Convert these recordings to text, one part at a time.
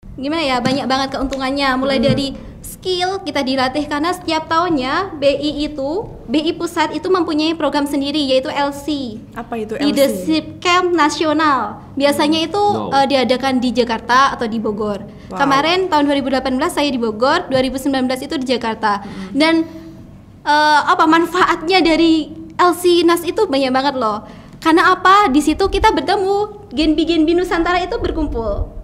gimana ya, banyak banget keuntungannya, mulai dari skill kita dilatih karena setiap tahunnya BI Pusat itu mempunyai program sendiri yaitu LC. Apa itu LC? Leadership Camp Nasional. Biasanya itu diadakan di Jakarta atau di Bogor. Kemarin tahun 2018 saya di Bogor, 2019 itu di Jakarta. Dan manfaatnya dari LC NAS itu banyak banget loh. Karena apa? Di situ kita bertemu Genbi Nusantara itu berkumpul.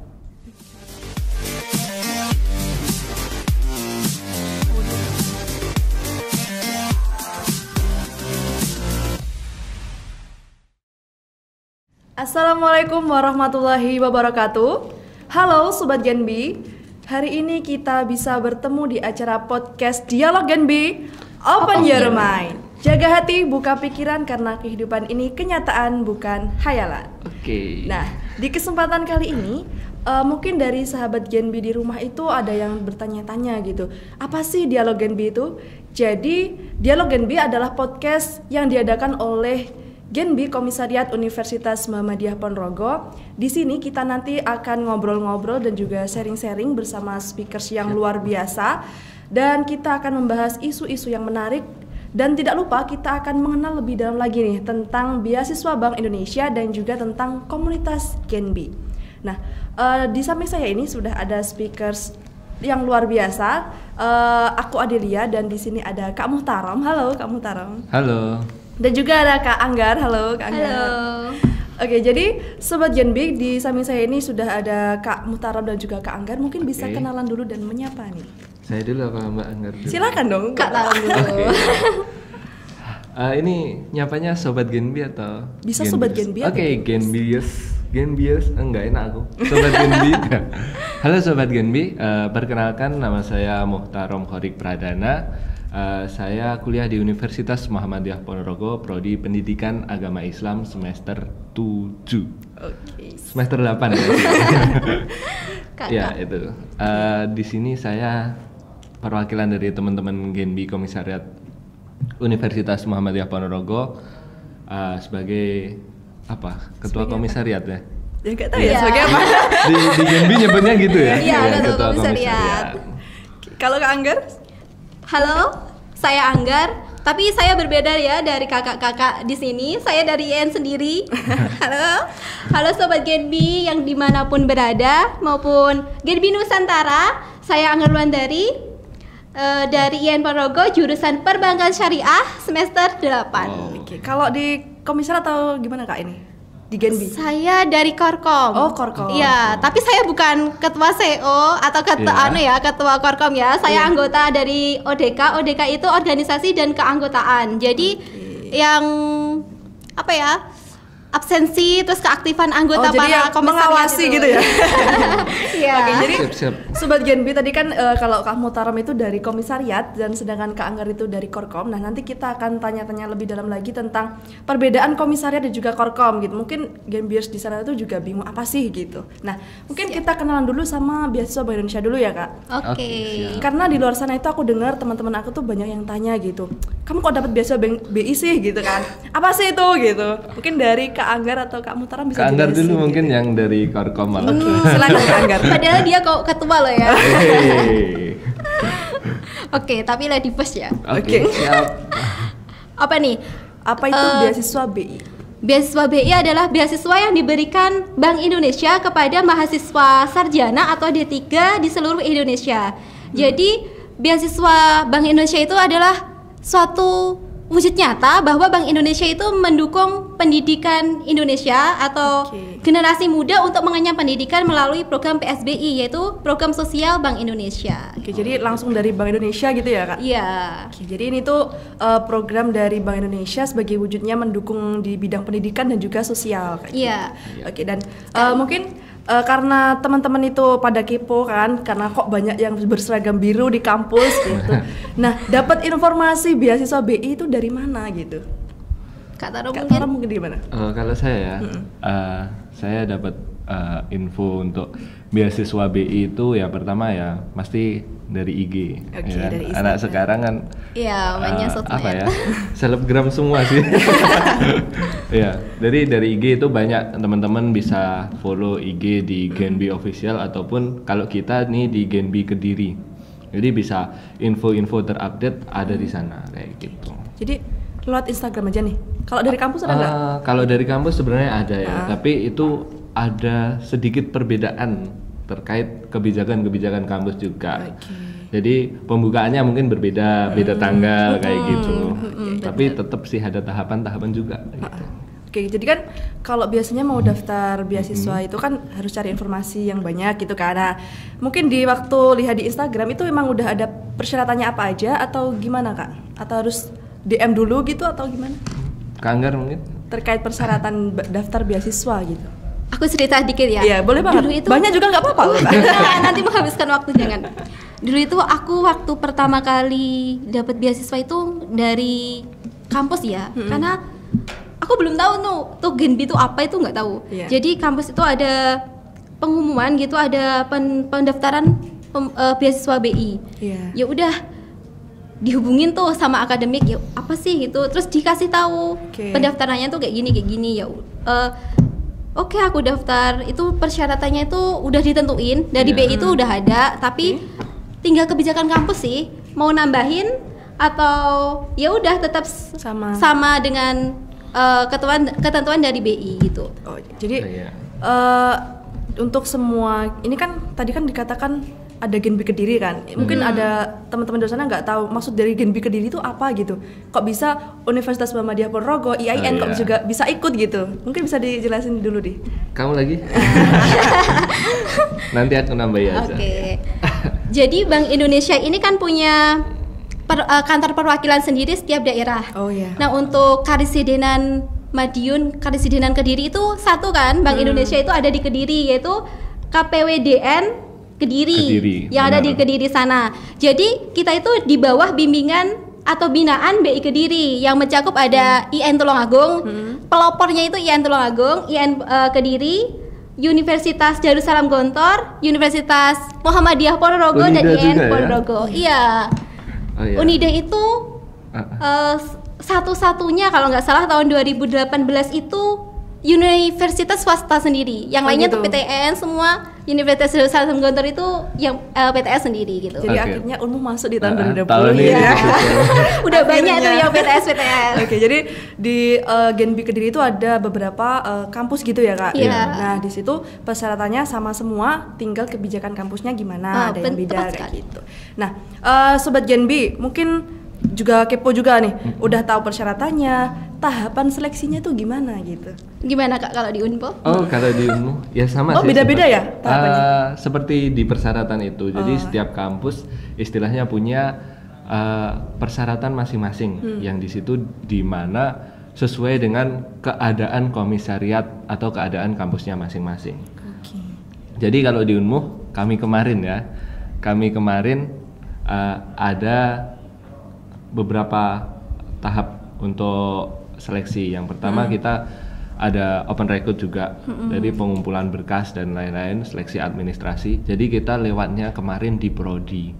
Assalamualaikum warahmatullahi wabarakatuh. Halo Sobat Genbi, hari ini kita bisa bertemu di acara podcast Dialog Genbi, Open Your Mind. Jaga hati, buka pikiran karena kehidupan ini kenyataan bukan hayalan. Oke. Nah, di kesempatan kali ini mungkin dari sahabat Genbi di rumah itu ada yang bertanya-tanya gitu, apa sih Dialog Genbi itu? Jadi, Dialog Genbi adalah podcast yang diadakan oleh Genbi Komisariat Universitas Muhammadiyah Ponorogo. Di sini kita nanti akan ngobrol-ngobrol dan juga sharing-sharing bersama speakers yang luar biasa, dan kita akan membahas isu-isu yang menarik. Dan tidak lupa kita akan mengenal lebih dalam lagi nih tentang beasiswa Bank Indonesia dan juga tentang komunitas Genbi. Nah, di samping saya ini sudah ada speakers yang luar biasa. Aku Adelia dan di sini ada Kak Muhtarom. Halo Kak Muhtarom. Halo. Dan juga ada Kak Anggar. Halo Kak Anggar. Halo. Oke, jadi Sobat Genbi, di samping saya ini sudah ada Kak Muhtarom dan juga Kak Anggar. Mungkin bisa kenalan dulu dan menyapa nih. Saya dulu apa Mbak Anggar dulu? Silakan dong Kak Tarom dulu. Ini nyapanya Sobat Genbi atau? Bisa Sobat Genbi. Oke, Genbiers, enggak enak aku. Sobat Genbi. Halo Sobat Genbi, perkenalkan nama saya Muhtarom Khorik Pradana. Saya kuliah di Universitas Muhammadiyah Ponorogo, Prodi Pendidikan Agama Islam semester 7. Oke. Semester 8 ya. Ya, itu. Di sini saya perwakilan dari teman-teman Genbi Komisariat Universitas Muhammadiyah Ponorogo sebagai apa? Ketua komisariat ya. Ya nggak tahu ya sebagai apa. Di Genbi nyebutnya gitu ya. Iya, ketua komisariat. Kalau Kak Anggar? Halo, saya Anggar. Tapi saya berbeda ya dari kakak-kakak di sini. Saya dari IN sendiri. Halo Sobat Genbi yang dimanapun berada, maupun Genbi Nusantara. Saya Anggar Luandari dari IN Ponorogo, jurusan Perbankan Syariah semester 8. Oke. Kalau di komisar atau gimana Kak ini? Di Genbi? Saya dari Korkom. Oh, Korkom. Iya, tapi saya bukan ketua CO atau ketua Korkom ya. Saya anggota dari ODK. ODK itu organisasi dan keanggotaan. Jadi yang absensi terus keaktifan anggota para komisariat mengawasi gitu ya. Iya. Oke, jadi Siap. Sobat Genbi tadi kan kalau Kak Muhtarom itu dari komisariat dan sedangkan Kak Anggar itu dari Korkom. Nah, nanti kita akan tanya-tanya lebih dalam lagi tentang perbedaan komisariat dan juga Korkom gitu. Mungkin Genbiers di sana itu juga bingung apa sih gitu. Nah, mungkin kita kenalan dulu sama beasiswa Bank Indonesia dulu ya, Kak. Oke. Karena di luar sana itu aku dengar teman-teman aku tuh banyak yang tanya gitu. Kamu kok dapat beasiswa BI sih gitu kan? Apa sih itu gitu? Mungkin dari Kak Anggar atau Kak Muhtarom bisa Kak Anggar jelasin dulu gitu. mungkin yang dari Korkom malah. Silakan Kak Anggar. Padahal dia kok ketua loh ya. Hey. Oke, tapi lady first ya. Oke, siap. Apa nih? Apa itu beasiswa BI? Beasiswa BI adalah beasiswa yang diberikan Bank Indonesia kepada mahasiswa sarjana atau D3 di seluruh Indonesia. Jadi, beasiswa Bank Indonesia itu adalah suatu wujud nyata bahwa Bank Indonesia itu mendukung pendidikan Indonesia atau generasi muda untuk mengenyam pendidikan melalui program PSBI, yaitu Program Sosial Bank Indonesia. Oke, jadi langsung dari Bank Indonesia gitu ya, Kak? Iya. Oke, jadi ini tuh program dari Bank Indonesia sebagai wujudnya mendukung di bidang pendidikan dan juga sosial. Iya. Oke, dan mungkin karena teman-teman itu pada kepo kan, karena kok banyak yang berseragam biru di kampus gitu. Nah, dapat informasi beasiswa BI itu dari mana gitu? Kak Taro Kak mungkin? Taro mungkin di mana? Kalau saya ya, saya dapat info untuk beasiswa BI itu ya pertama ya pasti dari IG. Oke, Ya kan? dari Instagram. Anak sekarang kan Iya, banyak sosmed. apa ya? Selebgram semua sih. Ya, dari IG itu banyak teman-teman bisa follow IG di Genbi Official ataupun kalau kita nih di Genbi Kediri. Jadi bisa info-info terupdate ada di sana kayak gitu. Jadi lewat Instagram aja nih. Kalau dari kampus ada nggak? Kalau dari kampus sebenarnya ada ya, tapi itu ada sedikit perbedaan terkait kebijakan-kebijakan kampus juga. Jadi pembukaannya mungkin berbeda, beda tanggal kayak gitu. Tapi tetap sih ada tahapan-tahapan juga. Gitu. Oke, jadi kan kalau biasanya mau daftar beasiswa itu kan harus cari informasi yang banyak gitu kan. Nah, mungkin di waktu lihat di Instagram itu memang udah ada persyaratannya apa aja atau gimana Kak? Atau harus DM dulu gitu atau gimana? Kak Anggar mungkin? Terkait persyaratan daftar beasiswa gitu. Aku cerita dikit ya. Iya, boleh banget. Dulu itu Banyak juga nggak apa-apa loh. nanti menghabiskan waktu jangan. Dulu itu aku waktu pertama kali dapat beasiswa itu dari kampus ya, karena aku belum tahu tuh Genbi itu apa itu nggak tahu. Iya. Jadi kampus itu ada pengumuman gitu, ada pendaftaran beasiswa BI. Iya. Ya udah dihubungin tuh sama akademik, ya apa sih gitu, terus dikasih tahu pendaftarannya tuh kayak gini ya. Oke, aku daftar. Itu persyaratannya itu udah ditentuin dari BI itu udah ada, tapi tinggal kebijakan kampus sih mau nambahin atau ya udah tetap sama dengan ketentuan dari BI gitu. Oh, jadi untuk semua ini kan tadi kan dikatakan ada Genbi Kediri kan, mungkin ada teman-teman di sana nggak tahu maksud dari Genbi Kediri itu apa gitu. Kok bisa Universitas Muhammadiyah Ponorogo, IAIN kok juga bisa ikut gitu? Mungkin bisa dijelasin dulu deh. Kamu lagi? Nanti aku nambahin aja. Oke. Jadi Bank Indonesia ini kan punya kantor perwakilan sendiri setiap daerah. Oh iya. Nah, untuk Karesidenan Madiun, Karesidenan Kediri itu satu kan, Bank Indonesia itu ada di Kediri, yaitu KPWDN Kediri yang ada di Kediri sana. Jadi kita itu di bawah bimbingan atau binaan BI Kediri yang mencakup ada IN Tulungagung, pelopornya itu IN Tulungagung, IN Kediri, Universitas Darussalam Gontor, Universitas Muhammadiyah Ponorogo, dan IN Ponorogo. Iya. Oh, iya. Unida itu satu-satunya kalau nggak salah tahun 2018 itu universitas swasta sendiri. Yang lainnya gitu. tuh PTN semua. Universitas Darussalam Gontor itu yang PTS sendiri gitu. Jadi akhirnya Unmu masuk di tahun 2020 tahun ini ya. Udah banyak tuh yang PTS. Oke, jadi di Genbi Kediri itu ada beberapa kampus gitu ya Kak. Iya. Nah di situ persyaratannya sama semua, tinggal kebijakan kampusnya gimana, ada yang beda kayak gitu. Nah Sobat Genbi mungkin juga kepo juga nih, udah tahu persyaratannya, tahapan seleksinya tuh gimana gitu? Gimana Kak kalau di Unpo? Oh, kalau di Unmu ya sama sih. Beda-beda ya tahapannya? Seperti di persyaratan itu. Jadi setiap kampus istilahnya punya persyaratan masing-masing yang di situ di mana sesuai dengan keadaan komisariat atau keadaan kampusnya masing-masing. Jadi kalau di Unmu kami kemarin ada beberapa tahap untuk seleksi. Yang pertama kita ada open record juga, dari pengumpulan berkas dan lain-lain, seleksi administrasi. Jadi kita lewatnya kemarin di prodi.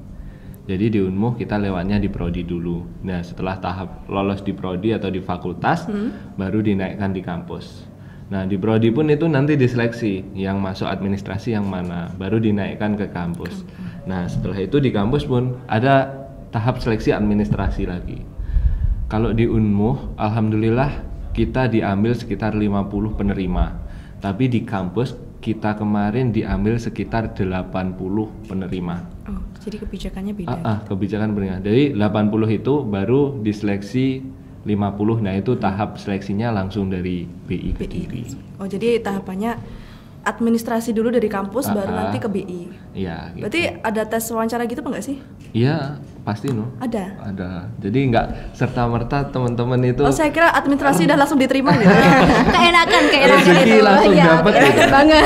Jadi di Unmu kita lewatnya di prodi dulu. Nah setelah tahap lolos di prodi atau di fakultas, baru dinaikkan di kampus. Nah di prodi pun itu nanti diseleksi yang masuk administrasi yang mana, baru dinaikkan ke kampus. Nah setelah itu di kampus pun ada tahap seleksi administrasi lagi. Kalau di Unmu, alhamdulillah kita diambil sekitar 50 penerima. Tapi di kampus kita kemarin diambil sekitar 80 penerima. Oh, jadi kebijakannya beda. Kebijakan berbeda. Jadi 80 itu baru diseleksi 50. Nah, itu tahap seleksinya langsung dari BI Kediri. Oh, jadi tahapannya administrasi dulu dari kampus baru nanti ke BI. Iya, gitu. Berarti ada tes wawancara gitu apa enggak sih? Iya, pasti Ada. Jadi nggak serta-merta teman-teman itu. Oh, saya kira administrasi udah langsung diterima gitu. Keenakan Rezeki itu. langsung Iya, dapet keenakan ya. banget.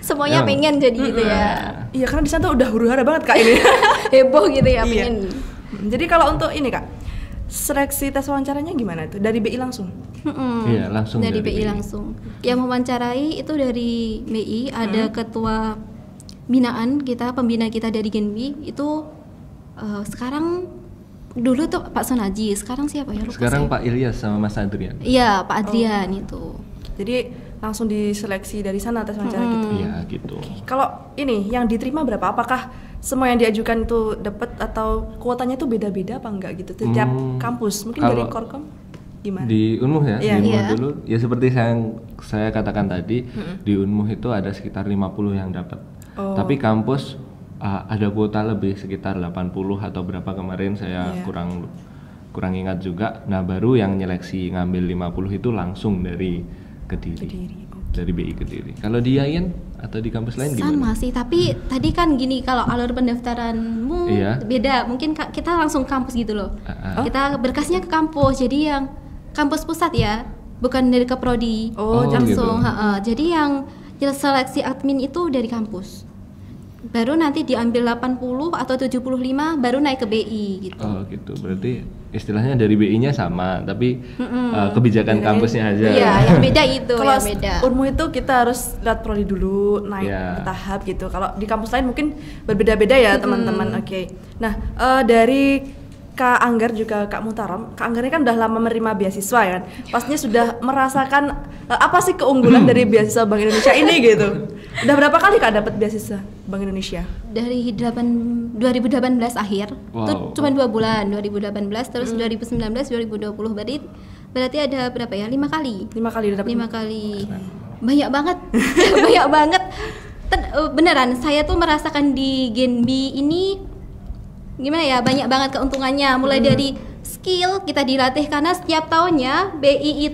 Semuanya pengen jadi gitu ya. Iya, karena di sana tuh udah huru-hara banget Kak ini. Heboh gitu ya, Iya. pengen. Jadi kalau untuk ini Kak, seleksi tes wawancaranya gimana tuh? Dari BI langsung? Iya, langsung dari dari BI BI. langsung. Yang mewawancarai itu dari BI, ada ketua binaan kita, pembina kita dari Genbi itu sekarang, dulu tuh Pak Sonaji, sekarang siapa ya? Lupa Sekarang saya. Pak Ilyas sama Mas Adrian. Iya, Pak Adrian itu. Jadi langsung diseleksi dari sana tes wawancara gitu. Iya, gitu. Kalau ini yang diterima berapa? Apakah semua yang diajukan itu dapat atau kuotanya itu beda-beda apa enggak gitu? Setiap kampus, mungkin dari Kalau Korkom gimana? Di Unmuh ya, Iya. di Unmuh Iya. dulu ya seperti saya katakan tadi, di Unmuh itu ada sekitar 50 yang dapat. Tapi kampus ada kuota lebih sekitar 80 atau berapa kemarin saya Iya. kurang ingat juga. Nah, baru yang nyeleksi ngambil 50 itu langsung dari Kediri. Dari BI Kediri. Kalau di Yayan atau di kampus lain Sama gimana? sih, tapi tadi kan gini, kalau alur pendaftaranmu Iya. beda, mungkin kita langsung kampus gitu loh. Kita berkasnya ke kampus, jadi yang kampus pusat ya, bukan dari keprodi. Oh, langsung. gitu. Jadi yang seleksi admin itu dari kampus. Baru nanti diambil 80 atau 75 baru naik ke BI gitu. Oh gitu, berarti istilahnya dari BI-nya sama, tapi kebijakan kampusnya aja. Iya, yang beda itu, Kalau yang beda. Unmu itu kita harus lihat prodi dulu, naik Iya. bertahap gitu. Kalau di kampus lain mungkin berbeda-beda ya teman-teman. Oke. Nah, dari Kak Anggar juga Kak Muhtarom, Kak Anggar ini kan udah lama menerima beasiswa ya kan? Pastinya sudah merasakan apa sih keunggulan dari beasiswa Bank Indonesia ini gitu. Udah berapa kali Kak dapat beasiswa Bank Indonesia? Dari 2018 akhir, itu Wow. cuma 2 bulan, 2018 terus 2019, 2020 berarti ada berapa ya? 5 kali. 5 kali udah dapat. 5 kali. Banyak banget. Banyak banget. Beneran saya tuh merasakan di Genbi ini gimana ya, banyak banget keuntungannya, mulai dari skill kita dilatih karena setiap tahunnya BI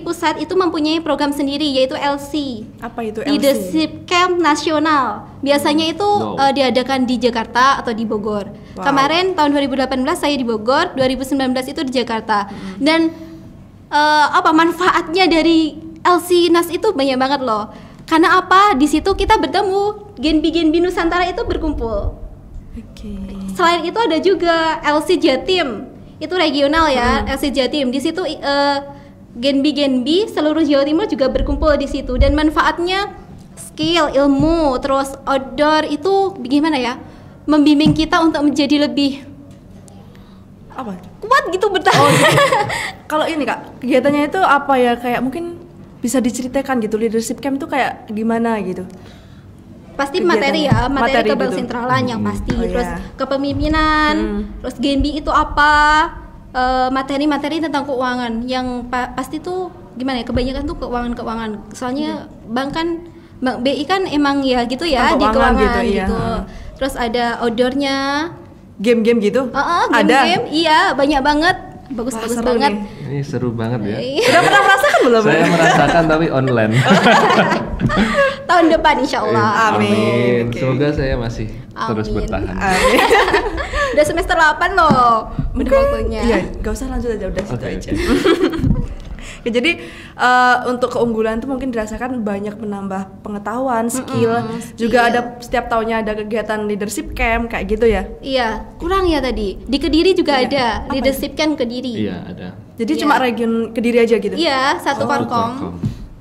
pusat itu mempunyai program sendiri yaitu LC. Apa itu LC? Leadership Camp Nasional. Biasanya itu Wow. diadakan di Jakarta atau di Bogor. Wow. Kemarin tahun 2018 saya di Bogor, 2019 itu di Jakarta. Dan manfaatnya dari LC NAS itu banyak banget loh. Karena apa? Di situ kita bertemu Genbi Nusantara itu berkumpul. Oke. Selain itu ada juga LC Jatim, itu regional ya, LC Jatim. Di situ Genbi seluruh Jawa Timur juga berkumpul di situ, dan manfaatnya skill, ilmu, terus outdoor itu gimana ya? Membimbing kita untuk menjadi lebih Apa? kuat gitu bertahan. Kalau ini Kak, kegiatannya itu apa ya, kayak mungkin bisa diceritakan gitu, leadership camp itu kayak gimana gitu? Pasti Kegiatannya. materi ya, materi Materi kebal gitu. sentralan yang pasti, Oh, terus iya. kepemimpinan, terus Genbi itu apa, materi-materi tentang keuangan yang pasti tuh gimana ya, kebanyakan tuh keuangan. Soalnya bank BI kan emang ya gitu ya, Tentang di keuangan keuangan gitu, iya. gitu. Terus ada outdoornya, Game-game gitu? game-game, iya banyak banget, bagus-bagus seru banget. nih. Ini seru banget ya. Iya. Udah pernah merasakan belum? Saya merasakan tapi online. Tahun depan insya Allah. Amin. Oke. Semoga saya masih terus Amin. bertahan. Amin. Udah semester 8 loh, udah waktunya. Iya, gak usah lanjut aja, udah situ Oke, aja. oke. Ya, jadi untuk keunggulan itu mungkin dirasakan banyak menambah pengetahuan, skill. Juga ada setiap tahunnya ada kegiatan leadership camp kayak gitu ya. Iya, kurang ya tadi. Di Kediri juga Iya. ada Apa leadership kan Kediri. Iya, ada. Jadi Iya. cuma region Kediri aja gitu. Iya, satu Korkom. korkom.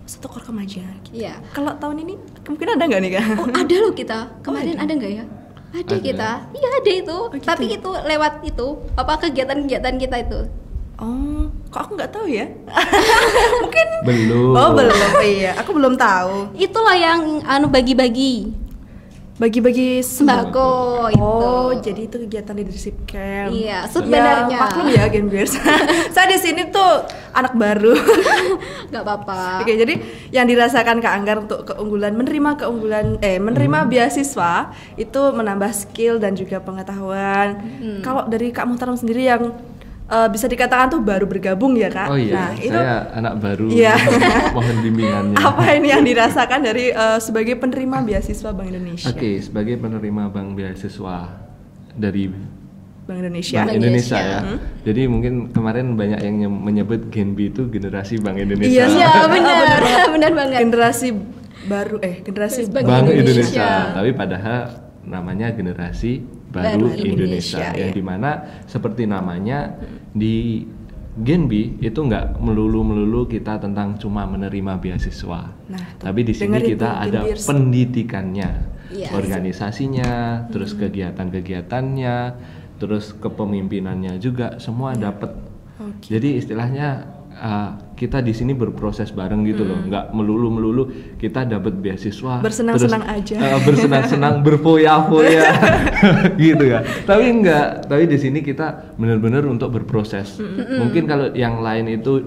Satu korkom aja. Gitu. Iya. Kalau tahun ini mungkin ada nggak nih Kak? Oh, ada loh kita. Kemarin ada nggak ya? Ada Ada. kita. Iya, ada itu. gitu Tapi ya? itu lewat itu apa kegiatan-kegiatan kita itu. Oh, kok aku nggak tahu ya? Mungkin. Belum. Oh belum, iya. Aku belum tahu. Itulah yang bagi-bagi Bagi-bagi sembako itu. Oh, jadi itu kegiatan leadership camp. Iya, Ya, sebenarnya. maklum ya Genbiers. Saya di sini tuh anak baru. Nggak apa-apa. Oke, jadi yang dirasakan Kak Anggar untuk menerima beasiswa itu menambah skill dan juga pengetahuan. Kalau dari Kak Muhtarom sendiri yang bisa dikatakan tuh baru bergabung ya Kak. Oh iya, Nah, itu saya anak baru. Iya. Mohon bimbingannya. apa ini yang dirasakan dari sebagai penerima beasiswa Bank Indonesia? Oke, sebagai penerima bank beasiswa dari Bank Indonesia. Bank Bank Indonesia Indonesia. ya. Jadi mungkin kemarin banyak yang menyebut Genbi itu generasi Bank Indonesia. Iya, Iya, benar. Benar banget. Generasi baru generasi Bank Bank Indonesia. Indonesia. Tapi padahal namanya generasi Baru Indonesia, Indonesia, yang ya. dimana seperti namanya di Genbi itu nggak melulu kita tentang cuma menerima beasiswa, Nah, tuh, tapi di sini dengerin kita tuh, ada Genbiers. pendidikannya, Yes. organisasinya, terus kegiatan-kegiatannya, terus kepemimpinannya juga semua dapat. Oke. Jadi istilahnya kita di sini berproses bareng gitu loh, nggak melulu kita dapat beasiswa Bersenang-senang terus, aja. bersenang-senang berfoya-foya gitu ya. Tapi enggak, tapi di sini kita benar-benar untuk berproses. Mungkin kalau yang lain itu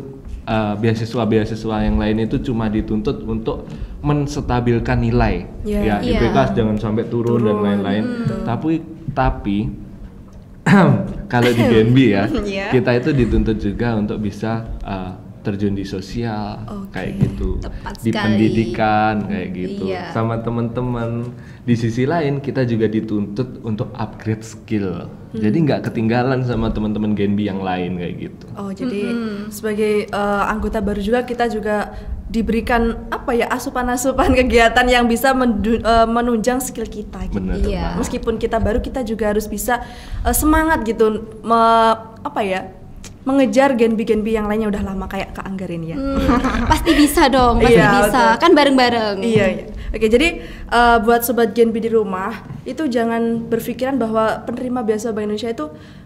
beasiswa yang lain itu cuma dituntut untuk menstabilkan nilai, Ya. ya Iya. IPK jangan sampai turun dan lain-lain. Tapi kalau di Genbi ya, Iya. kita itu dituntut juga untuk bisa terjun di sosial, Oke. kayak gitu, Tepat di sekali. pendidikan kayak gitu, Iya. sama teman-teman. Di sisi lain kita juga dituntut untuk upgrade skill, jadi nggak ketinggalan sama teman-teman Genbi yang lain kayak gitu. Oh, jadi sebagai anggota baru juga kita juga diberikan apa ya, asupan-asupan kegiatan yang bisa menunjang skill kita gitu. Bener Iya. banget. Meskipun kita baru, kita juga harus bisa semangat gitu mengejar Genbi yang lainnya udah lama kayak Kak Anggar ini ya. Pasti bisa dong, pasti Iya, bisa. betul. Kan bareng-bareng. Iya, iya. Oke, jadi buat sobat Genbi di rumah itu jangan berpikiran bahwa penerima beasiswa Bank Indonesia itu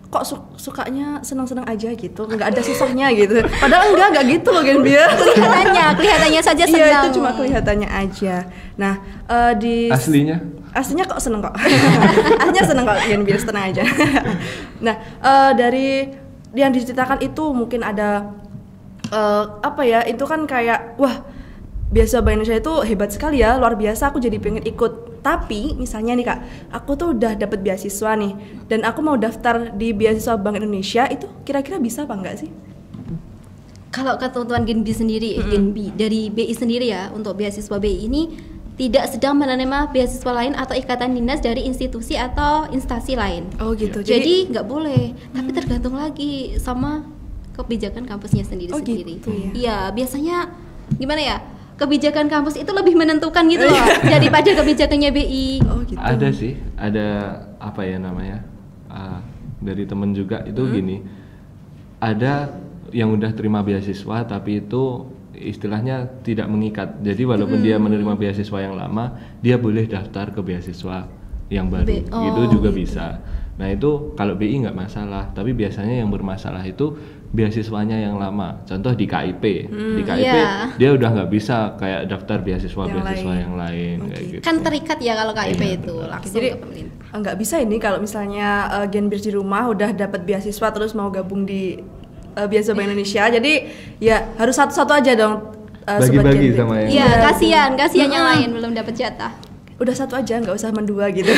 kok sukanya senang-senang aja gitu, nggak ada susahnya gitu. Padahal enggak gitu loh Genbi ya. Kelihatannya saja senang. Iya, itu cuma kelihatannya aja. Nah, aslinya kok seneng kok. Aslinya seneng kok Genbi, tenang aja. Nah, dari yang diceritakan itu mungkin ada itu kan kayak wah, beasiswa Bank Indonesia itu hebat sekali ya, luar biasa, aku jadi pengen ikut. Tapi misalnya nih Kak, aku tuh udah dapet beasiswa nih dan aku mau daftar di beasiswa Bank Indonesia, itu kira-kira bisa apa enggak sih? Kalau ketentuan Genbi sendiri, Genbi dari BI sendiri ya, untuk beasiswa BI ini tidak sedang menerima beasiswa lain atau ikatan dinas dari institusi atau instansi lain. Oh gitu. Jadi nggak boleh, tapi tergantung lagi sama kebijakan kampusnya sendiri-sendiri. gitu ya. Iya, biasanya gimana ya? Kebijakan kampus itu lebih menentukan gitu loh daripada kebijakannya BI. Oh gitu. Ada sih, ada apa ya namanya, dari temen juga itu gini, ada yang udah terima beasiswa tapi itu istilahnya tidak mengikat. Jadi walaupun dia menerima beasiswa yang lama, dia boleh daftar ke beasiswa yang baru, itu juga bisa. Nah itu kalau BI nggak masalah, tapi biasanya yang bermasalah itu beasiswanya yang lama. Contoh di KIP, di KIP iya. dia udah nggak bisa kayak daftar beasiswa yang lain kayak gitu. Kan terikat ya kalau KIP Iya, itu betul. langsung Jadi ke pemerintah. nggak bisa ini kalau misalnya Genbir di rumah udah dapat beasiswa terus mau gabung di beasiswa Bank Indonesia, jadi ya harus satu-satu aja dong. Sobat Bagi-bagi Genbir. sama yang Iya, kasihan yang lain belum dapat jatah. Udah satu aja, nggak usah mendua gitu.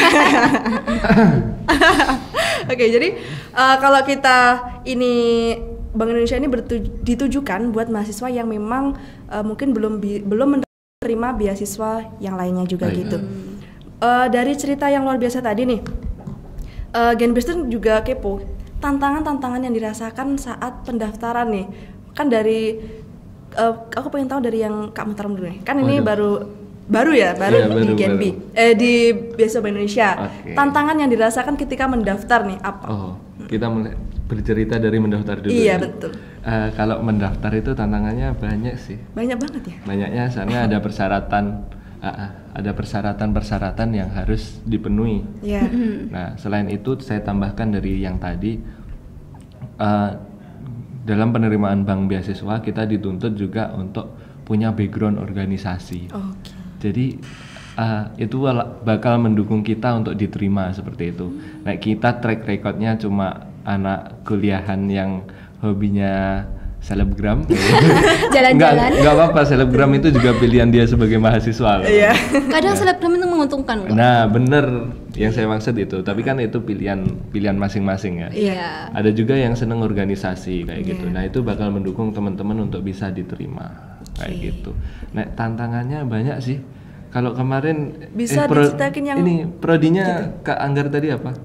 Oke, jadi kalau kita ini Bank Indonesia ini ditujukan buat mahasiswa yang memang mungkin belum menerima beasiswa yang lainnya juga gitu. Dari cerita yang luar biasa tadi nih, Genbir juga kepo tantangan-tantangan yang dirasakan saat pendaftaran nih. Kan dari aku pengen tahu dari yang Kak Muhtarom dulu nih. Kan ini baru Iya, di Genbi, di beasiswa Bank Indonesia. Oke. Tantangan yang dirasakan ketika mendaftar nih apa? Oh, kita mulai bercerita dari mendaftar dulu. Iya, ya? betul. Kalau mendaftar itu tantangannya banyak sih. Banyak banget ya. Banyaknya soalnya ada persyaratan yang harus dipenuhi. Iya. Nah, selain itu saya tambahkan dari yang tadi, dalam penerimaan bank beasiswa kita dituntut juga untuk punya background organisasi. Oke. Jadi itu bakal mendukung kita untuk diterima seperti itu. Nah, kita track recordnya cuma anak kuliahan yang hobinya selebgram. Jalan-jalan. Nggak apa-apa, selebgram itu juga pilihan dia sebagai mahasiswa. Iya. Kadang selebgram itu menguntungkan kok. Nah, bener yang saya maksud itu. Tapi kan itu pilihan masing-masing ya. Iya. Ada juga yang seneng organisasi kayak gitu. Iya. Nah, itu bakal mendukung teman-teman untuk bisa diterima kayak gitu. Nah, tantangannya banyak sih. Kalau kemarin Bisa diceritain yang ini prodinya Kak Anggar tadi apa?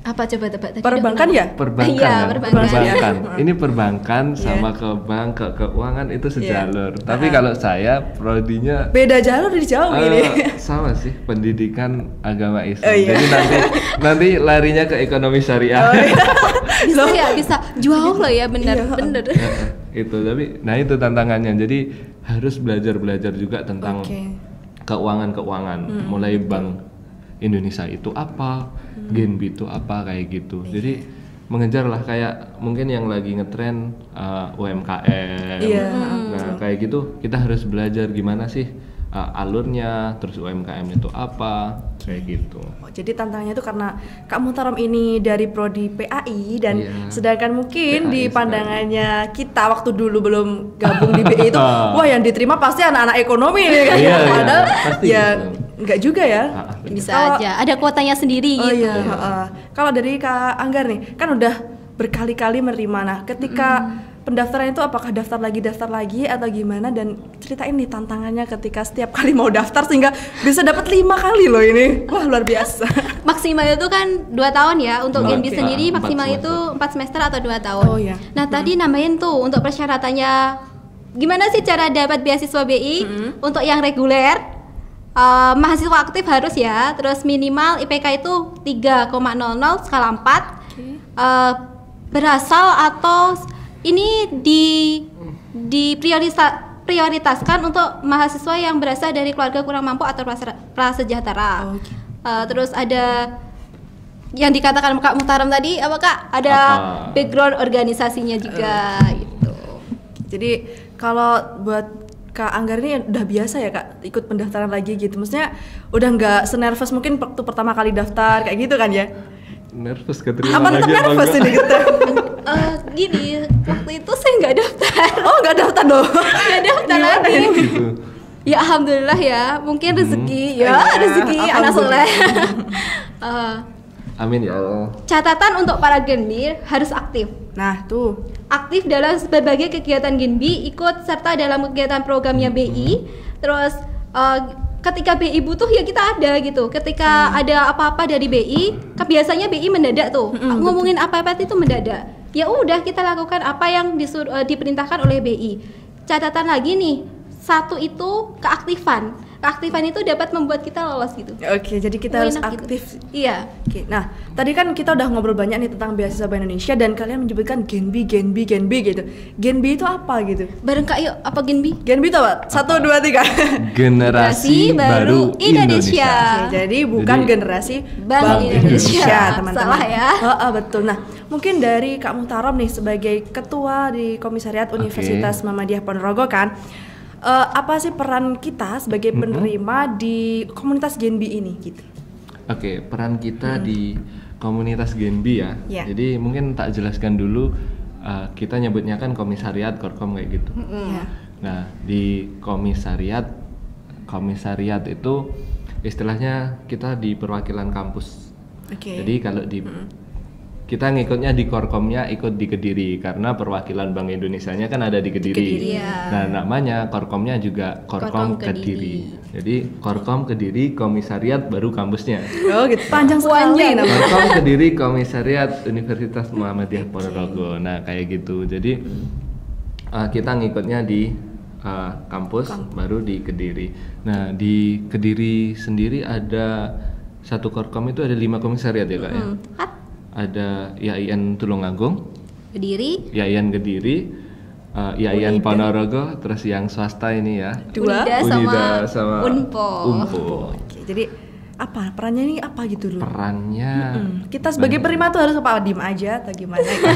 Apa coba tebak tadi? Perbankan udah ya? Perbankan Iya, ya? perbankan. Ini perbankan Iya. sama ke bank ke keuangan itu sejalur. Tapi kalau saya prodinya Beda jalur di jauh ini. sama sih, pendidikan agama Islam. Oh, iya. Jadi nanti larinya ke ekonomi syariah. Bisa ya, bisa jauh loh ya, bener. Itu tapi nah itu tantangannya. Jadi harus belajar juga tentang Oke. keuangan, mulai Bank Indonesia itu apa, Genbi itu apa, kayak gitu. Jadi mengejar lah, kayak mungkin yang lagi ngetren UMKM. Iya. Nah kayak gitu kita harus belajar gimana sih alurnya, terus UMKM itu apa, kayak gitu. Oh, jadi tantangannya itu karena Kak Muhtarom ini dari prodi PAI dan Iya. sedangkan mungkin PAI di sekali. pandangannya kita waktu dulu belum gabung di BI itu wah yang diterima pasti anak-anak ekonomi nih kan. Iya, iya, Padahal pasti ya gitu. enggak juga ya. Bisa Kalau- aja. Ada kuotanya sendiri Oh gitu. iya, heeh. Kalau dari Kak Anggar nih, kan udah berkali-kali menerima. Nah, ketika pendaftaran itu apakah daftar lagi atau gimana, dan ceritain nih tantangannya ketika setiap kali mau daftar sehingga bisa dapat 5 kali loh ini. Wah, luar biasa. Maksimal itu kan 2 tahun ya untuk Oke. Genbi sendiri, 4 maksimal semester. itu 4 semester atau 2 tahun. Oh, iya. Nah tadi nambahin tuh untuk persyaratannya, gimana sih cara dapat beasiswa BI? Untuk yang reguler, mahasiswa aktif harus ya, terus minimal IPK itu 3,00 skala 4, berasal atau ini prioritaskan untuk mahasiswa yang berasal dari keluarga kurang mampu atau prasejahtera. Oh, gitu. Terus ada yang dikatakan Kak Muhtarom tadi, apa Kak? Ada Apa? background organisasinya juga gitu. Jadi kalau buat Kak Anggar ini udah biasa ya Kak ikut pendaftaran lagi gitu. Maksudnya udah nggak senervous mungkin waktu pertama kali daftar kayak gitu kan ya? Nervous keterima Apa tetap lagi apa nervous enggak? ini gitu? Gini, waktu itu saya nggak daftar, Oh nggak daftar dong? nggak daftar Gimana lagi. ini? Gitu. Ya alhamdulillah ya, mungkin rezeki ya, Iya, rezeki anak soleh. Amin ya Allah. Catatan untuk para Genbi harus aktif. Nah tuh. Aktif dalam berbagai kegiatan Genbi, ikut serta dalam kegiatan programnya BI. Terus ketika BI butuh ya kita ada gitu. Ketika ada apa-apa dari BI, kan biasanya BI mendadak tuh. Ngomongin apa-apa itu mendadak. Ya udah kita lakukan apa yang diperintahkan oleh BI. Catatan lagi nih, satu itu keaktifan. Keaktifan itu dapat membuat kita lolos gitu. Oke, jadi kita harus Enak gitu. aktif. Iya. Oke, nah tadi kan kita udah ngobrol banyak nih tentang beasiswa Bank Indonesia dan kalian menyebutkan Genbi gitu. Genbi itu apa gitu? Bareng Kak yuk, apa Genbi? Genbi itu apa? 1, 2, 3. Generasi baru Indonesia. Oke, jadi bukan Jadi, generasi Bank Bank Indonesia. Indonesia, teman-teman. Salah ya. Betul. Nah, mungkin dari Kak Muhtarom nih sebagai ketua di Komisariat Universitas Muhammadiyah Ponorogo kan, apa sih peran kita sebagai penerima di komunitas Genbi ini gitu? Oke, peran kita di komunitas Genbi ya. Iya. Jadi mungkin tak jelaskan dulu, kita nyebutnya kan komisariat, korkom kayak gitu. Iya. Nah, di komisariat itu istilahnya kita di perwakilan kampus. Oke. Jadi kalau di kita ngikutnya di korkomnya ikut di Kediri karena perwakilan Bank Indonesianya kan ada di Kediri. Kediri, ya. Nah, namanya korkomnya juga Korkom Korkom Kediri. Jadi Korkom Kediri Komisariat baru kampusnya. Oh gitu. Panjang sekali Panjang. namanya. Korkom Kediri Komisariat Universitas Muhammadiyah Ponorogo. Nah, kayak gitu. Jadi kita ngikutnya di kampus baru di Kediri. Nah, di Kediri sendiri ada satu Korkom itu ada 5 komisariat ya Kak ya. Kat, Ada IAIN Tulungagung, Kediri, IAIN Kediri, IAIN Ponorogo, terus yang swasta ini ya. Dua. Unida sama Unpo. Oke, jadi apa perannya ini apa gitu loh? Perannya Kita sebagai penerima tuh harus apa? Diem aja atau gimana? Gitu.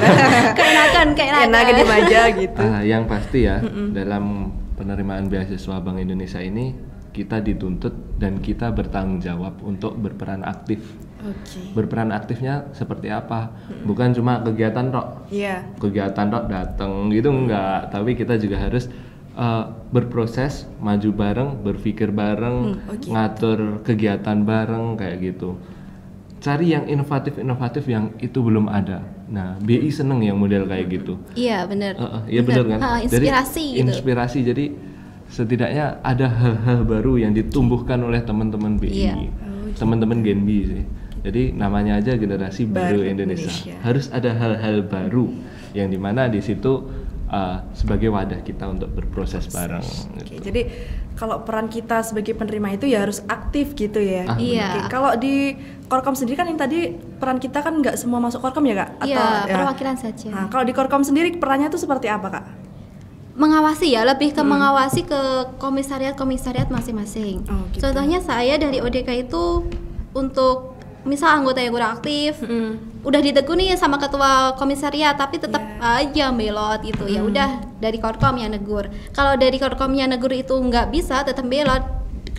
keenakan. Enak diem aja gitu. yang pasti ya dalam penerimaan beasiswa Bank Indonesia ini kita dituntut dan kita bertanggung jawab untuk berperan aktif. Oke. Berperan aktifnya seperti apa? Bukan cuma kegiatan tok. Iya. Kegiatan tok datang gitu enggak, tapi kita juga harus berproses, maju bareng, berpikir bareng, ngatur kegiatan bareng kayak gitu. Cari yang inovatif yang itu belum ada. Nah, BI seneng yang model kayak gitu. Iya benar. Iya benar kan? Inspirasi jadi, gitu. Inspirasi, jadi setidaknya ada hal-hal baru yang ditumbuhkan oleh teman-teman BI, Iya. teman-teman Genbi sih. Jadi namanya aja generasi baru Baru Indonesia. Indonesia. Harus ada hal-hal baru yang dimana di situ sebagai wadah kita untuk berproses bareng. Oke, Gitu. jadi kalau peran kita sebagai penerima itu ya harus aktif gitu ya. Iya. Oke, kalau di Korkom sendiri kan yang tadi peran kita kan nggak semua masuk Korkom ya kak? Iya, ya? perwakilan saja. Nah, kalau di Korkom sendiri perannya itu seperti apa kak? Mengawasi ya, lebih ke mengawasi ke komisariat masing-masing. Oh, gitu. Contohnya saya dari ODK itu untuk misal anggota yang kurang aktif, udah ditegur nih sama ketua komisariat tapi tetap aja belot gitu. Ya udah dari Korkom yang negur. Kalau dari Korkom yang negur itu nggak bisa tetap belot,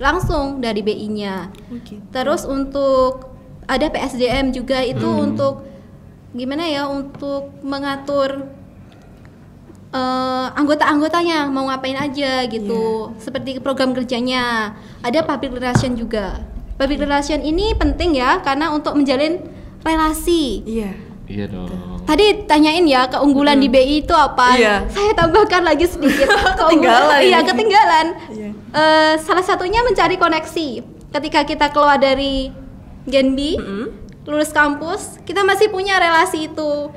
langsung dari BI-nya. Oke. Terus untuk ada PSDM juga itu untuk gimana ya, untuk mengatur anggota-anggotanya mau ngapain aja gitu. Seperti program kerjanya. Ada public relation juga. Public relation ini penting ya karena untuk menjalin relasi. Iya. Iya dong. Tadi tanyain ya keunggulan di BI itu apa? Iya. Saya tambahkan lagi sedikit. Ketinggalan. Iya, ketinggalan. Iya. Salah satunya mencari koneksi. Ketika kita keluar dari Genbi, lulus kampus, kita masih punya relasi itu.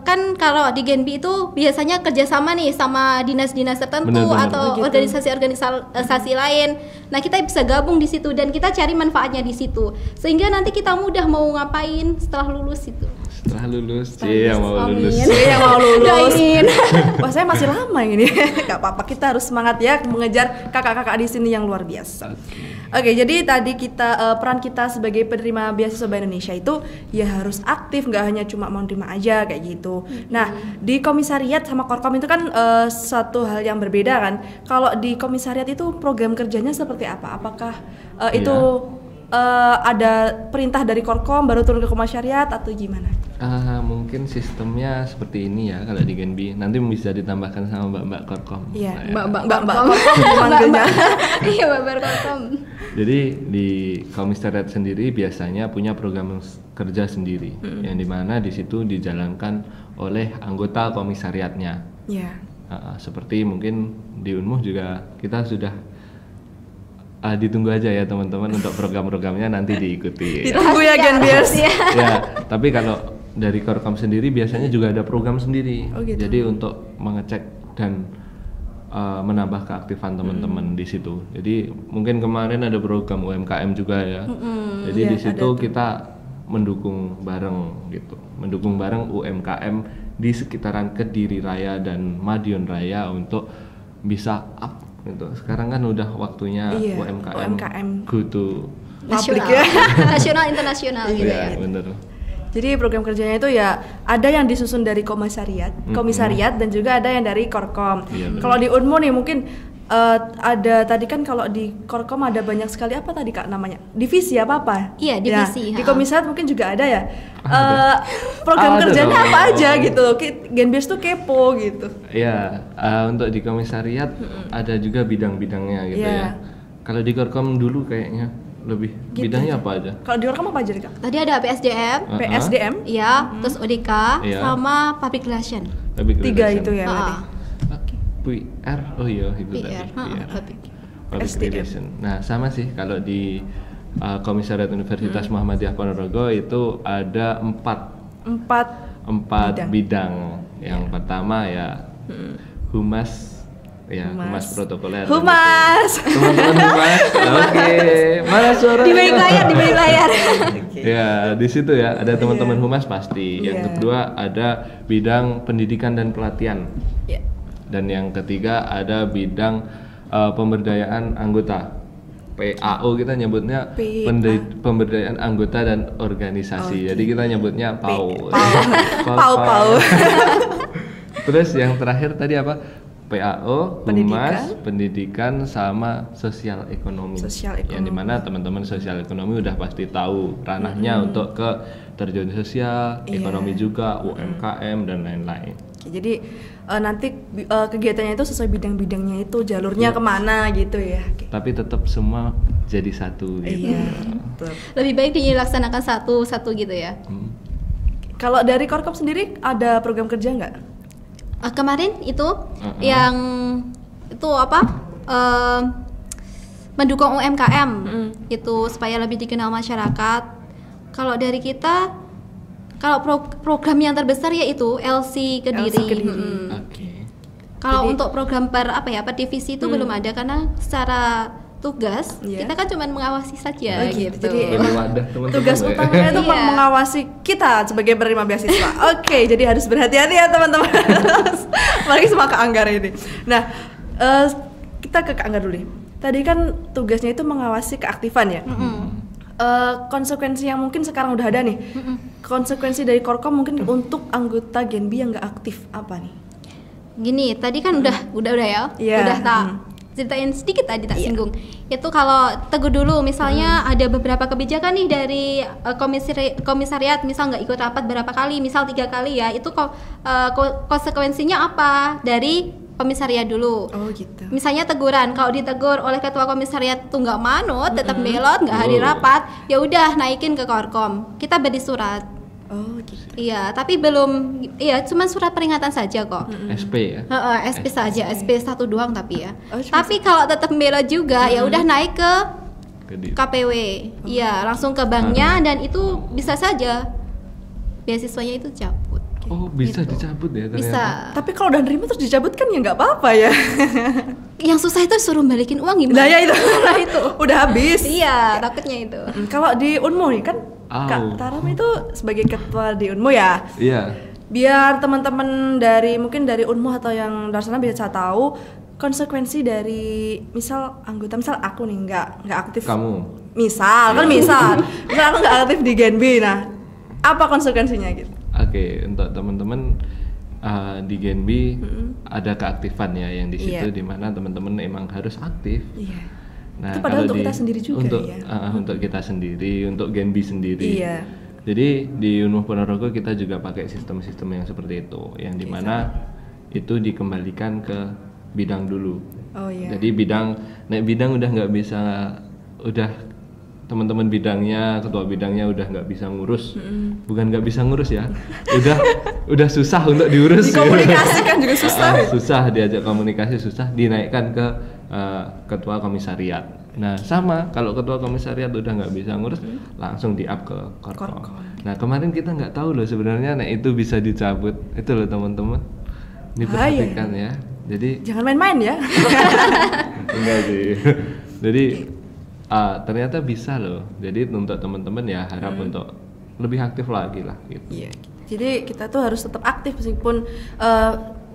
Kan kalau di Genbi itu biasanya kerjasama nih sama dinas-dinas tertentu Benar-benar. atau Oh, gitu. organisasi-organisasi lain. Nah, kita bisa gabung di situ dan kita cari manfaatnya di situ. Sehingga nanti kita mudah mau ngapain setelah lulus itu. Setelah lulus, yang mau Amin. lulus. Yang mau lulus. Doain. Wah, saya masih lama ini. Gak apa-apa, kita harus semangat ya mengejar kakak-kakak di sini yang luar biasa. Oke, jadi tadi kita peran kita sebagai penerima beasiswa Bank Indonesia itu ya harus aktif, nggak hanya cuma mau terima aja kayak gitu. Nah, di komisariat sama Korkom itu kan satu hal yang berbeda kan. Kalau di komisariat itu program kerjanya seperti apa? Apakah itu ada perintah dari Korkom baru turun ke komisariat atau gimana? Mungkin sistemnya seperti ini ya kalau di Genbi. Nanti bisa ditambahkan sama Mbak Korkom. Iya, Nah, ya. Mbak Korkom dipanggilnya. Iya, Mbak Korkom. Jadi di komisariat sendiri biasanya punya program kerja sendiri, yang dimana di situ dijalankan oleh anggota komisariatnya. Iya. Seperti mungkin di Unmuh juga kita sudah ditunggu aja ya teman-teman untuk program-programnya nanti diikuti. Ya. Ditunggu ya Gen Bias. Ya, tapi kalau dari Korkom sendiri biasanya juga ada program sendiri. Oh, gitu. Jadi untuk mengecek dan menambah keaktifan teman-teman di situ. Jadi mungkin kemarin ada program UMKM juga ya. Jadi Iya, di situ ada tuh. kita mendukung bareng gitu, mendukung bareng UMKM di sekitaran Kediri Raya dan Madiun Raya untuk bisa up gitu. Sekarang kan udah waktunya Iya, UMKM go to Public Nasional, ya. nasional, internasional gitu ya, ya. bener. Jadi program kerjanya itu ya ada yang disusun dari komisariat dan juga ada yang dari Korkom. Iya, benar. Kalau di Unmu nih mungkin ada tadi kan kalau di Korkom ada banyak sekali apa tadi Kak namanya? Divisi apa? Iya, divisi, Ya, di ha. komisariat mungkin juga ada ya. Ada Program kerjanya dong. apa aja gitu. Genbias tuh kepo gitu. Ya, untuk di komisariat ada juga bidang-bidangnya gitu Iya. ya. Kalau di Korkom dulu kayaknya lebih Gitu bidangnya aja. apa aja? Kalau di Korkom apa aja nih, Kak? Tadi ada PSDM, PSDM? ya, terus ODK, Iya. sama public relation. Public 3 relation. itu ya berarti. PR, oh iya itu PR, tadi. PR. public. Public SDM. relation. Nah sama sih kalau di Komisariat Universitas Muhammadiyah Ponorogo itu ada 4 4 bidang. Yang pertama ya humas, ya humas protokoler. Humas. Teman-teman humas, oke. Mana suara? Di balik layar, di balik layar. Ya di situ ya ada teman-teman humas pasti. Yang Iya. kedua ada bidang pendidikan dan pelatihan. Ya. Dan yang ketiga ada bidang pemberdayaan anggota. PAO kita nyebutnya PA. pemberdayaan anggota dan organisasi. Jadi kita nyebutnya PAO. Pau. Terus yang terakhir tadi apa? PAO, Pendidikan. Humas, pendidikan sama sosial ekonomi. Sosial Yang ekonomi. dimana teman-teman sosial ekonomi udah pasti tahu ranahnya untuk ke terjun sosial, Iya. ekonomi juga, UMKM dan lain-lain. Oke, jadi nanti kegiatannya itu sesuai bidang-bidangnya itu jalurnya Iya. kemana gitu ya. Oke. Tapi tetap semua jadi satu gitu. Iya. Betul. Lebih baik dilaksanakan satu-satu gitu ya. Hmm. Kalau dari Korkom sendiri ada program kerja nggak? Kemarin itu yang itu apa? Mendukung UMKM itu supaya lebih dikenal masyarakat. Kalau dari kita, kalau program yang terbesar yaitu LC Kediri. LC Kediri. Oke. Kalau Jadi- untuk program per divisi itu belum ada karena secara tugas Iya. kita kan cuma mengawasi saja Oh, gitu. gitu. Jadi Beli wadah teman-teman. tugas ya. utamanya itu Iya. mengawasi kita sebagai penerima beasiswa. Oke, jadi harus berhati-hati ya teman-teman. Apalagi sama Kak Anggar ini. Nah, kita ke Kak Anggar dulu nih. Tadi kan tugasnya itu mengawasi keaktifan ya. Konsekuensi yang mungkin sekarang udah ada nih. Konsekuensi dari Korkom mungkin untuk anggota Genbi yang nggak aktif apa nih? Gini, tadi kan udah ya. Iya. Udah tak ceritain sedikit tadi tak Iya. singgung. Itu kalau teguh dulu misalnya ada beberapa kebijakan nih dari komisariat misal nggak ikut rapat berapa kali, misal 3 kali ya. Itu konsekuensinya apa dari komisariat dulu. Oh gitu. Misalnya teguran, kalau ditegur oleh ketua komisariat tuh nggak manut, tetap belot, nggak hadir Oh. rapat, ya udah naikin ke Korkom. Kita beri surat. Oh gitu. Iya, tapi belum, iya cuma surat peringatan saja kok. SP ya. SP saja, SP 1 doang tapi ya. Oh, cuma Tapi kalau tetap belot juga ya udah naik ke Kediri. KPW. Iya, langsung ke banknya dan itu bisa saja beasiswanya itu cabut. Oh, bisa Gitu. dicabut ya ternyata. Bisa. Tapi kalau udah nerima terus dicabut kan ya nggak apa-apa ya. Yang susah itu suruh balikin uang gimana? Nah ya itu. Nah, itu. Udah habis. Iya, takutnya itu. Kalau di Unmu nih kan Kak Taram itu sebagai ketua di Unmu ya. Iya. Biar teman-teman dari mungkin dari Unmu atau yang dari sana bisa tahu konsekuensi dari misal anggota, misal aku nih nggak aktif. Kamu. Misal misal aku nggak aktif di Genbi. Nah, apa konsekuensinya gitu? Oke, untuk teman-teman di Genbi ada keaktifan ya yang di situ Iya. di mana teman-teman emang harus aktif. Iya. Nah, Itu padahal kalau untuk kita sendiri juga untuk, ya. Untuk kita sendiri, untuk Genbi sendiri. Iya. Jadi di Unmuh Ponorogo kita juga pakai sistem-sistem yang seperti itu, yang dimana itu dikembalikan ke bidang dulu. Oh iya. Jadi naik bidang udah nggak bisa, udah teman-teman bidangnya, ketua bidangnya udah nggak bisa ngurus, bukan nggak bisa ngurus ya, udah susah untuk diurus. Dikomunikasikan juga susah. Susah diajak komunikasi, susah dinaikkan ke ketua komisariat. Nah sama, kalau ketua komisariat udah nggak bisa ngurus, langsung di-up ke Korkom. Nah kemarin kita nggak tahu loh sebenarnya, nah itu bisa dicabut, itu loh teman-teman, diperhatikan ya. Jadi Jangan main-main ya. enggak sih. Jadi ternyata bisa loh. Jadi untuk teman-teman ya harap untuk lebih aktif lagi lah gitu. Iya. Jadi kita tuh harus tetap aktif meskipun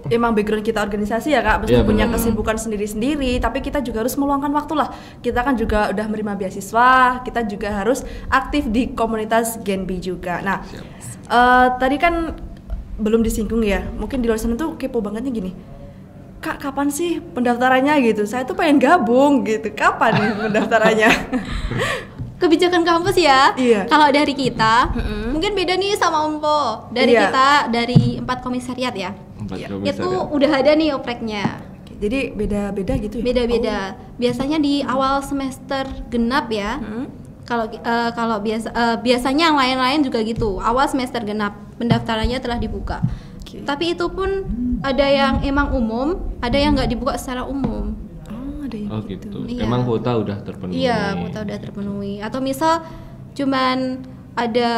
emang background kita organisasi ya Kak, mesti Iya, punya benar. kesibukan sendiri-sendiri, tapi kita juga harus meluangkan waktu lah. Kita kan juga udah menerima beasiswa, kita juga harus aktif di komunitas Genbi juga. Nah, tadi kan belum disinggung ya, mungkin di luar sana tuh kepo bangetnya gini. Kak, kapan sih pendaftarannya gitu? Saya tuh pengen gabung gitu. Kapan nih pendaftarannya? Kebijakan kampus ya. Iya. Kalau dari kita, mungkin beda nih sama Umpo. Dari Iya. kita dari 4 komisariat ya. Empat Iya. komisariat. Itu udah ada nih opreknya. Oke, jadi beda-beda gitu ya? Beda-beda. Biasanya di awal semester genap ya. Kalau biasanya yang lain-lain juga gitu. Awal semester genap pendaftarannya telah dibuka. Oke. Tapi itu pun ada yang emang umum, ada yang nggak dibuka secara umum. Oh, ada yang Oh gitu. gitu. Iya. Emang kuota udah terpenuhi. Iya, kuota udah terpenuhi. Atau misal cuman ada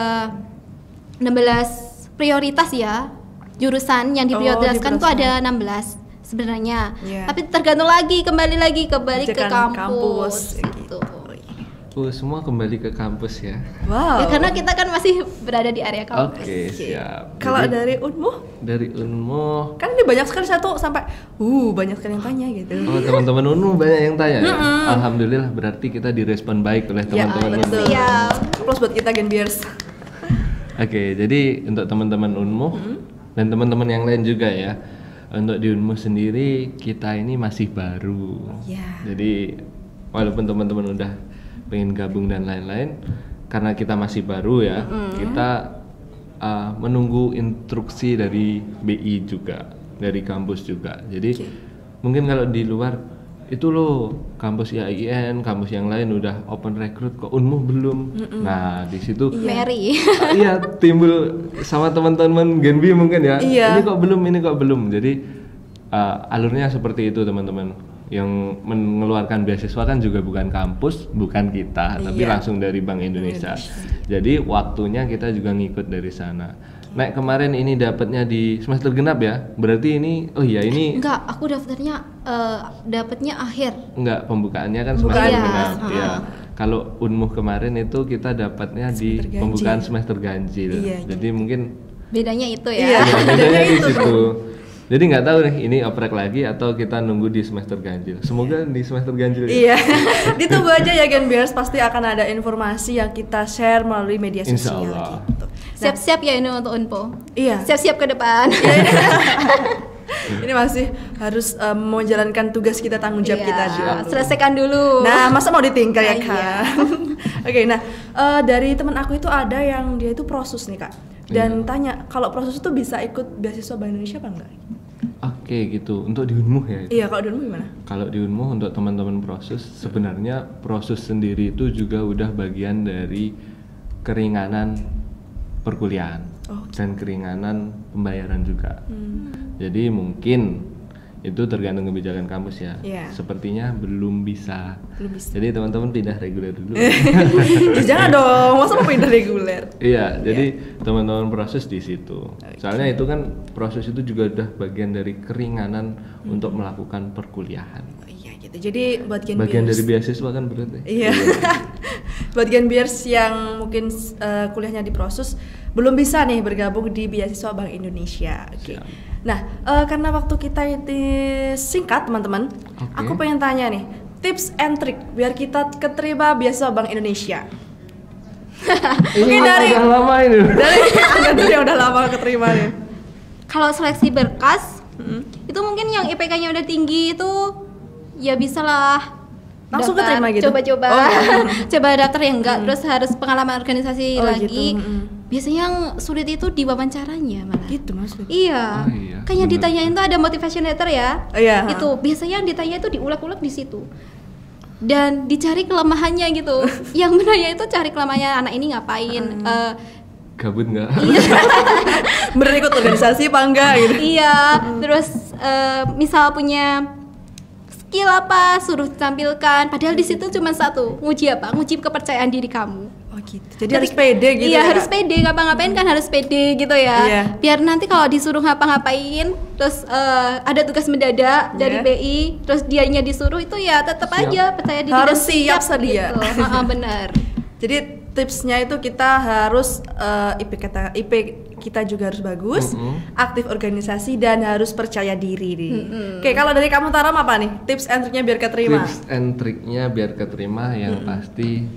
16 prioritas ya. Jurusan yang diprioritaskan tuh ada 16 sebenarnya. Iya. Tapi tergantung lagi, kembali ke Kebijakan kampus. kampus, Gitu. Semua kembali ke kampus ya. Wow. Ya, karena kita kan masih berada di area kampus. Oke, siap. Kalau Jadi, dari Unmu, dari Unmuh, kan ini banyak sekali satu sampai banyak sekali yang tanya gitu. oh teman-teman Unmuh banyak yang tanya ya. Alhamdulillah berarti kita direspon baik oleh teman-teman betul. Unmuh. Iya. Plus buat kita Genbiers. Oke, jadi untuk teman-teman Unmuh dan teman-teman yang lain juga ya. Untuk di Unmuh sendiri kita ini masih baru. Iya. Jadi walaupun teman-teman udah pengen gabung dan lain-lain, karena kita masih baru ya, kita menunggu instruksi dari BI juga, dari kampus juga. Jadi mungkin kalau di luar itu loh kampus IAIN, kampus yang lain udah open recruit kok Unmuh belum. Nah di situ Mary. iya timbul sama teman-teman Genbi mungkin ya. Iya. Ini kok belum. Jadi alurnya seperti itu teman-teman. yang mengeluarkan beasiswa kan juga bukan kampus, bukan kita, tapi Iya. langsung dari Bank Indonesia. Jadi waktunya kita juga ngikut dari sana. Nek kemarin ini dapatnya di semester genap ya, berarti ini, oh iya ini Enggak, aku daftarnya dapatnya akhir. enggak, pembukaannya kan Pembukaan. semester Iya. genap. Ya. Kalau Unmuh kemarin itu kita dapatnya di Semester ganjil. pembukaan semester ganjil. Iya, Jadi mungkin Bedanya itu ya. Iya. bedanya di situ. Jadi nggak tahu nih ini oprek lagi atau kita nunggu di semester ganjil. Semoga di semester ganjil ya. Iya, ditunggu aja ya Gen Bears, pasti akan ada informasi yang kita share melalui media Insya sosial Allah. gitu. Siap-siap ya ini untuk Unpo. Iya. Siap-siap ke depan. Ini masih harus menjalankan tugas kita, tanggung jawab Iya, kita juga. selesaikan dulu. Nah, masa mau ditinggal ya Iya. Kak? Oke, nah dari teman aku itu ada yang dia itu prosus nih Kak. Dan tanya kalau prosus itu bisa ikut beasiswa Bank Indonesia apa enggak? Oke gitu. Untuk di Unmuh ya. itu. Iya, kalau dulu gimana? Kalau di Unmuh untuk teman-teman proses, sebenarnya proses sendiri itu juga udah bagian dari keringanan perkuliahan Oh, dan keringanan pembayaran juga. Jadi mungkin itu tergantung kebijakan kampus ya. Iya. Sepertinya belum bisa. Belum bisa. Jadi teman-teman pindah reguler dulu. Ya, jangan dong, masa mau pindah reguler? Iya, jadi teman-teman proses di situ. Soalnya itu kan proses itu juga udah bagian dari keringanan untuk melakukan perkuliahan. Oh, iya gitu. Jadi buat Gen Bagian Bears, dari beasiswa kan berarti. iya. Buat Gen Bears yang mungkin kuliahnya di Prosus belum bisa nih bergabung di beasiswa Bank Indonesia. Oke. Siap. Nah, karena waktu kita itu singkat teman-teman, Oke. aku pengen tanya nih tips and trick biar kita keterima beasiswa Bank Indonesia. Mungkin dari udah lama ini. dari yang udah lama keterima nih. Kalau seleksi berkas, itu mungkin yang IPK-nya udah tinggi itu ya bisalah Langsung daftar, keterima gitu? Coba-coba, Oh. coba daftar yang enggak, terus harus pengalaman organisasi Oh, lagi. gitu, Biasanya yang sulit itu di wawancaranya malah. Gitu maksudnya. Iya, Oh, iya, kayaknya bener. ditanyain tuh ada motivation letter ya. Oh, iya, ha. Itu biasanya yang ditanya itu diulek-ulek di situ. Dan dicari kelemahannya gitu. Yang menanya itu cari kelemahannya anak ini ngapain. Gabut nggak? Bener ikut organisasi apa enggak gitu. Iya, terus misal punya skill apa suruh tampilkan. Padahal di situ cuma satu, nguji apa? Nguji kepercayaan diri kamu. Oh gitu. Jadi harus pede gitu Iya, ya. harus pede, ngapa-ngapain kan harus pede gitu ya. Iya. Biar nanti kalau disuruh ngapa-ngapain, terus ada tugas mendadak dari Iya. BI, terus dianya disuruh itu ya tetap Siap. aja percaya diri Harus dan siap sedia. Gitu. Benar. Jadi tipsnya itu kita harus IP kita juga harus bagus, aktif organisasi dan harus percaya diri nih. Oke, kalau dari kamu Taram apa nih tips and triknya biar keterima? Tips and triknya biar keterima yang pasti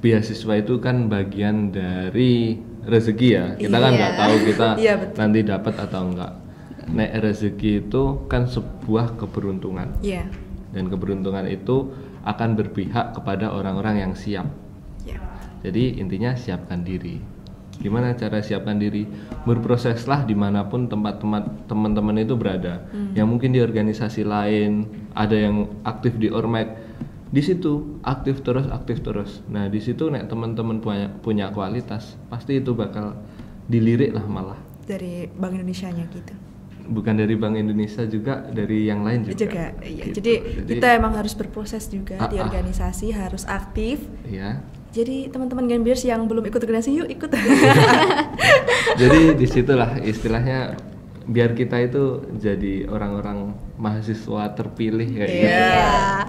beasiswa itu kan bagian dari rezeki ya. Kita kan Iya. nggak tahu kita Iya, betul. nanti dapat atau enggak. Nek rezeki itu kan sebuah keberuntungan. Iya. Dan keberuntungan itu akan berpihak kepada orang-orang yang siap. Iya. Jadi intinya siapkan diri. Gimana cara siapkan diri? Berproseslah dimanapun tempat-tempat teman-teman itu berada. Yang mungkin di organisasi lain, ada yang aktif di Ormek. Di situ aktif terus. Nah di situ nek teman-teman punya kualitas, pasti itu bakal dilirik lah malah. Dari Bank Indonesianya gitu. Bukan dari Bank Indonesia juga, dari yang lain juga. Iya. Gitu. Jadi kita emang harus berproses juga di organisasi, harus aktif. Iya. Jadi teman-teman Genbiers yang belum ikut organisasi yuk ikut. Jadi disitulah istilahnya biar kita itu jadi orang-orang mahasiswa terpilih kayak gitu. Iya.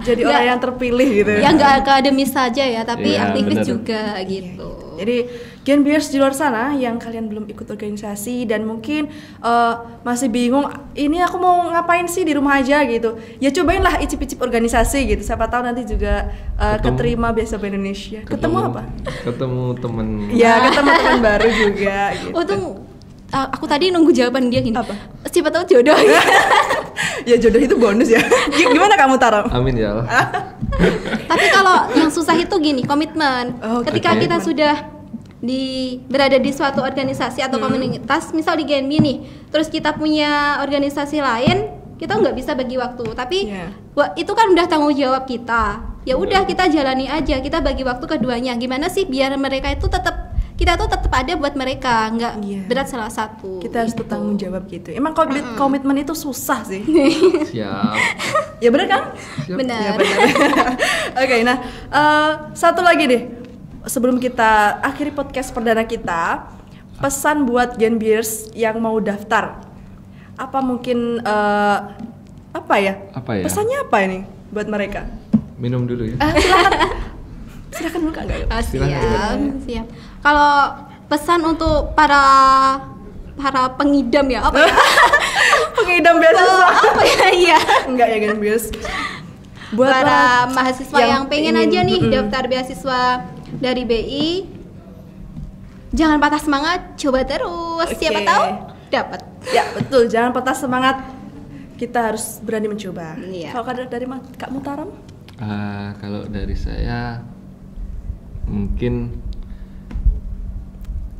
Jadi Nggak- orang yang terpilih gitu. Ya nggak akademis saja ya, tapi Iya, aktivis bener. juga gitu. Jadi Genbiers di luar sana yang kalian belum ikut organisasi dan mungkin masih bingung, ini aku mau ngapain sih di rumah aja gitu. Ya cobainlah icip-icip organisasi gitu. Siapa tahu nanti juga keterima beasiswa Bank Indonesia. Ketemu apa? Ketemu temen. Ya ketemu teman baru juga gitu. Untung aku tadi nunggu jawaban dia gini. Apa? Siapa tahu jodoh. Ya jodoh itu bonus ya. Gimana kamu Taram? Amin ya Allah. Tapi kalau yang susah itu gini, komitmen. Oh, Ketika oke. kita sudah berada di suatu organisasi atau komunitas, misal di Genbi nih, terus kita punya organisasi lain, kita nggak bisa bagi waktu. Tapi Iya. itu kan udah tanggung jawab kita. Ya udah kita jalani aja, kita bagi waktu keduanya. Gimana sih biar mereka itu tetap kita tuh tetap ada buat mereka, nggak Iya. berat salah satu. Kita harus gitu. bertanggung jawab gitu. Emang komitmen itu susah sih. Siap. Ya bener kan? Siap. Benar. Ya benar. Oke, nah satu lagi deh. Sebelum kita akhiri podcast perdana kita, pesan buat Genbiers yang mau daftar. Apa mungkin apa ya? Apa ya? Pesannya apa ini buat mereka? Minum dulu ya. Silakan buka nggak? Ah, Silakan. siap. Kalau pesan untuk para pengidam ya, apa ya? Pengidam beasiswa. Apa ya? Iya. Enggak ya Genbiers. Buat Para mahasiswa yang pengen aja nih mm-mm. daftar beasiswa dari BI, jangan patah semangat, coba terus. Oke. Siapa tahu dapat. Ya betul, jangan patah semangat. Kita harus berani mencoba. Iya. Kalau dari Kak Mutaram? Kalau dari saya mungkin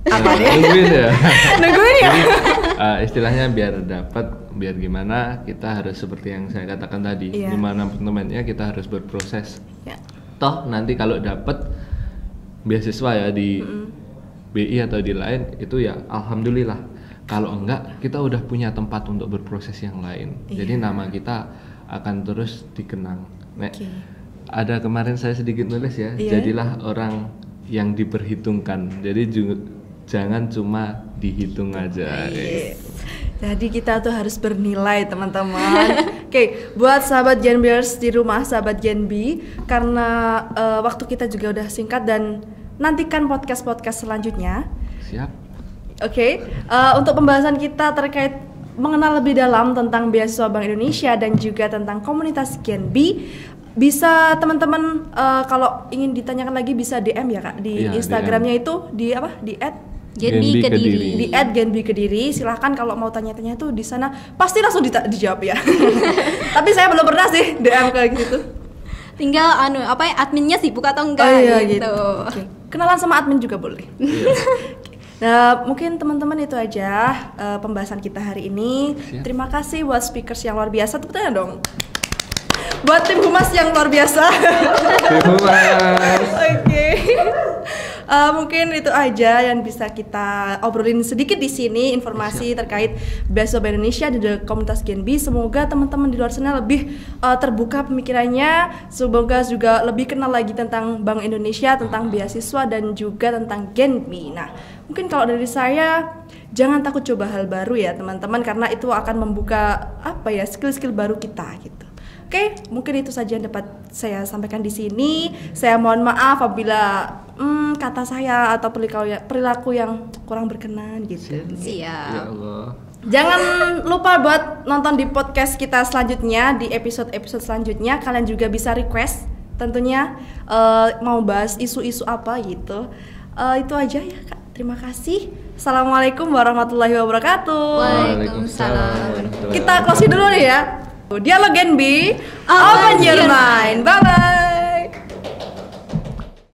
nungguin ya. Nungguin ya? Jadi, istilahnya biar gimana kita harus seperti yang saya katakan tadi, Iya. dimanapun temannya kita harus berproses. Ya. Toh nanti kalau dapat beasiswa ya di BI atau di lain itu ya alhamdulillah. Kalau enggak kita udah punya tempat untuk berproses yang lain. Jadi Iya. nama kita akan terus dikenang. Nek, Oke. ada kemarin saya sedikit nulis ya, Iya. jadilah orang yang diperhitungkan. Jadi jangan cuma dihitung aja. Yes. Jadi kita tuh harus bernilai teman-teman. Oke, buat sahabat Genbiers di rumah, sahabat Genbi, karena waktu kita juga udah singkat dan nantikan podcast-podcast selanjutnya. Siap. Oke, untuk pembahasan kita terkait mengenal lebih dalam tentang beasiswa Bank Indonesia dan juga tentang komunitas Genbi, bisa teman-teman kalau ingin ditanyakan lagi bisa DM ya Kak di Iya, Instagramnya itu di apa? Di Genbi Genbi Kediri. Kediri. di @genbi_kediri. Silahkan kalau mau tanya-tanya tuh di sana pasti langsung dijawab ya. Tapi saya belum pernah sih DM kayak gitu. Tinggal adminnya sibuk atau enggak Oh iya gitu. gitu. Oke. Kenalan sama admin juga boleh. Iya. Nah, mungkin teman-teman itu aja pembahasan kita hari ini. Siap. Terima kasih buat speakers yang luar biasa. Tepuk tangan dong. Buat tim humas yang luar biasa. Humas. Oke. Mungkin itu aja yang bisa kita obrolin sedikit di sini, informasi terkait beasiswa Bank Indonesia dan juga komunitas Genbi. Semoga teman-teman di luar sana lebih terbuka pemikirannya, semoga juga lebih kenal lagi tentang Bank Indonesia, tentang beasiswa dan juga tentang Genbi. Nah, mungkin kalau dari saya jangan takut coba hal baru ya teman-teman, karena itu akan membuka skill-skill baru kita gitu. Oke, mungkin itu saja yang dapat saya sampaikan di sini. Saya mohon maaf apabila kata saya atau perilaku yang kurang berkenan gitu. Ya Siap. Allah. Jangan lupa buat nonton di podcast kita selanjutnya, di episode selanjutnya. Kalian juga bisa request tentunya mau bahas isu-isu apa gitu. Itu aja ya Kak. Terima kasih. Assalamualaikum warahmatullahi wabarakatuh. Waalaikumsalam. Kita closing dulu nih ya. Dialog Genbi, open your mind. Bye bye.